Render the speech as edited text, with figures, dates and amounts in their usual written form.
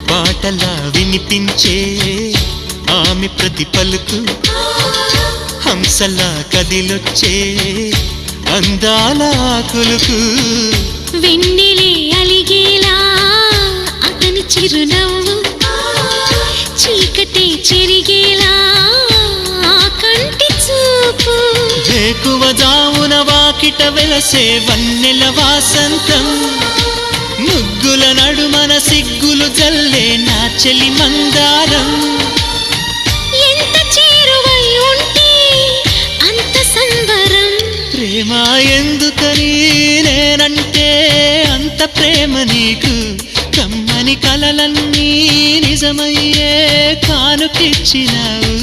పాటలా వినిపించే ఆమె ప్రతి పలుకు హంసలా కదిలొచ్చే అందాల కులుకు వెన్నెలే అలిగేలా అతని చిరునవ్వు చీకటే చెరిగేలా ఆ కంటి చూపు వేకువ జామున వాకిట వెలసే వన్నెల వాసంతం ముగ్గుల నడుమన సిగ్గులు జల్లే నా చెలి మందారం ఎంత చేరువై ఉంటే అంత సంబరం ప్రేమ ఎందుకని నేనంటే అంత ప్రేమ నీకు కమ్మని కలలన్నీ నిజమయ్యే కానుకిచ్చినావు